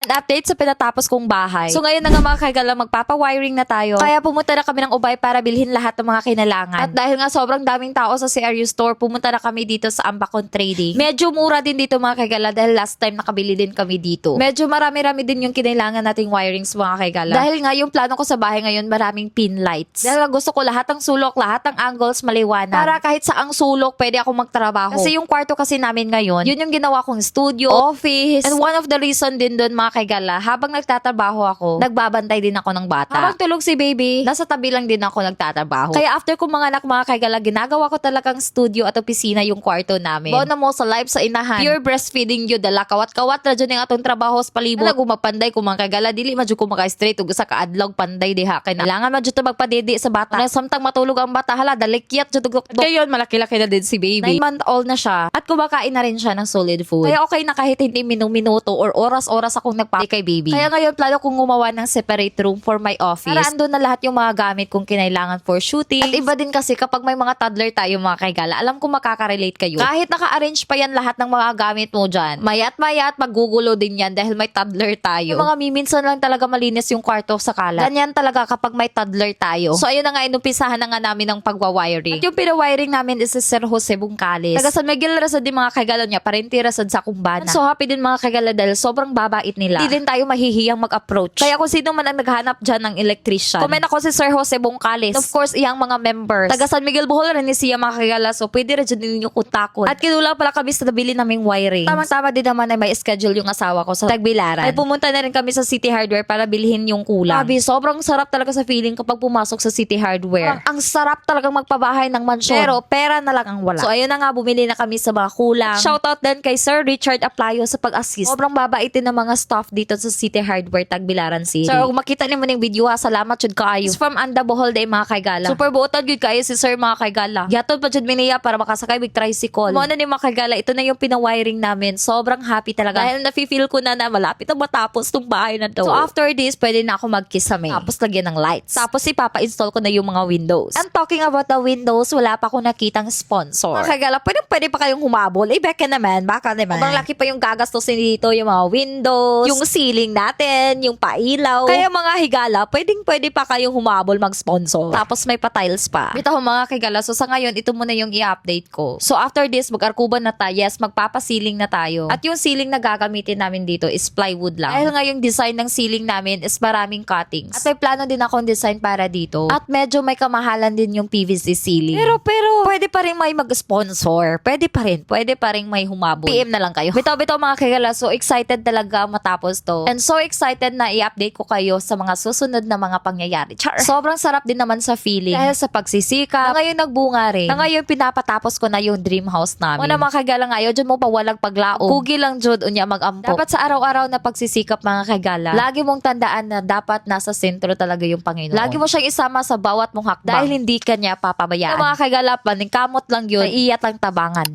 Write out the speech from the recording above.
update sa pinatapos kong bahay. So ngayon na nga mga kagala, magpapa-wiring na tayo. Kaya pumunta na kami ng Ubay para bilhin lahat ng mga kinailangan. At dahil nga sobrang daming tao sa CRU store, pumunta na kami dito sa Ambacon Trading. Medyo mura din dito mga kagala dahil last time nakabili din kami dito. Medyo marami-rami din yung kinailangan nating wirings mga kagala. Dahil nga yung plano ko sa bahay ngayon maraming pin lights. Dahil gusto ko lahat ng sulok, lahat ng angles maliwanag. Para kahit saang sulok pwede ako magtrabaho. Kasi yung kwarto kasi namin ngayon, yun yung ginawa kong studio, office, and one of the reason din doon mga kagala, habang nagtatrabaho ako, nagbabantay din ako ng bata. Habang tulog si baby, nasa tabi lang din ako nagtatrabaho. Kaya after kong mga anak mga kagala, ginagawa ko talagang studio at opisina yung kwarto namin. Bawa na mo sa live sa inahan. Pure breastfeeding yun, dala kawat-kawat na dyan yung atong trabaho sa palibot. Alam gumapanday ko mga kagala, dili madyo ko maka-straight ug sa kaadlaw panday diha kay kailangan madyo to magpadidi sa bata. Na samtang matulog ang bata, hala dalikyat jud ug kayon malaki-laki na din si baby. 9-month-old na siya at kumakain na rin siya ng solid food. Kaya okay na kahit hindi minuto or oras-oras akong nagpapay kay baby. Kaya ngayon plano kong gumawa ng separate room for my office. Para andun na lahat yung mga gamit kong kinailangan for shooting. At iba din kasi kapag may mga toddler tayo mga kaigala, alam ko makaka-relate kayo. Kahit naka-arrange pa yan lahat ng mga gamit mo dyan, mayat-mayat magugulo din yan dahil may toddler tayo. Yung mga miminsan lang talaga malinis yung kwarto sa kalat. Ganyan talaga kapag may toddler tayo. So ayun na nga, inumpisahan na nga namin ng pagwawiring. At yung pinawiring namin is si Sir Jose Bungcales. Taga San Miguel Rasad din mga kaigala niya, parenti Rasad sa Kumbana. So happy din mga kaigala dahil sobrang babait nila. Hindi din tayo mahihiyang mag-approach. Kaya kung sino man ang naghanap dyan ng electrician, comment ako si Sir Jose Bungcales. Of course, iyang mga members. Taga San Miguel Bohol rin ni siya mga kagala. So pwede rin dyan ninyo kutakon. At kinula pala kami sa nabili naming wiring. Tama-tama din naman ay may schedule yung asawa ko sa Tagbilaran. Ay pumunta na rin kami sa City Hardware para bilhin yung kulang. Sabi, sobrang sarap talaga sa feeling kapag pumasok sa City Hardware. Ang sarap talagang magpabahay ng mansyon. Pero pera na lang ang wala. So ayun na nga, bumili na kami sa mga kulang. Shoutout din kay Sir Richard Aplayo sa pag-assist. Sobrang babaitin ng mga staff dito sa City Hardware Tagbilaran City. So kung makita niyo mo yung video ha, salamat jud kaayo. It's from Anda Bohol day mga kaigala. Super buotad jud kaayo si Sir mga kaigala. Yatod pa jud miniya para makasakay big tricycle. Mo na ni mga kaigala, ito na yung pinawiring namin. Sobrang happy talaga. Dahil nafe-feel ko na malapit na matapos tong bahay na to. So after this, pwede na ako mag-kisame. Tapos lagyan ng lights. Tapos ipapa-install ko na yung mga windows. I'm talking about the windows, wala pa ako nakitang sponsor. Mga kaigala, pwede pa kayong humabol. Beka naman, baka naman. Sobrang laki pa yung gagastusin dito, yung mga windows, yung ceiling natin, yung pailaw. Kaya mga higala, pwede pa kayong humabol mag-sponsor. Tapos may pa-tiles pa. Bitaw mga kigala, so sa ngayon, ito muna yung i-update ko. So after this, mag-arkuban na tayo. Yes, magpapa-ceiling na tayo. At yung ceiling na gagamitin namin dito is plywood lang. Dahil nga yung design ng ceiling namin is maraming cuttings. At may plano din akong design para dito. At medyo may kamahalan din yung PVC ceiling. Pero, pwede pa rin may mag-sponsor. Pwede pa rin may humabol. PM na lang kayo. Bitaw mga kigala, so excited talaga matapos to. And so excited na i-update ko kayo sa mga susunod na mga pangyayari. Char! Sobrang sarap din naman sa feeling. Dahil sa pagsisikap, na ngayon nagbunga rin. Na ngayon pinapatapos ko na yung dream house namin. Una mga kagala ngayon, dyan mo pawalag paglaom. Kugi lang jud unya mag-ampok. Dapat sa araw-araw na pagsisikap mga kagala, lagi mong tandaan na dapat nasa sentro talaga yung Panginoon. Lagi mo siyang isama sa bawat mong hakbang. Dahil hindi ka niya papabayaan. Yung mga kagala, paningkamot lang yun, iyat lang tabangan.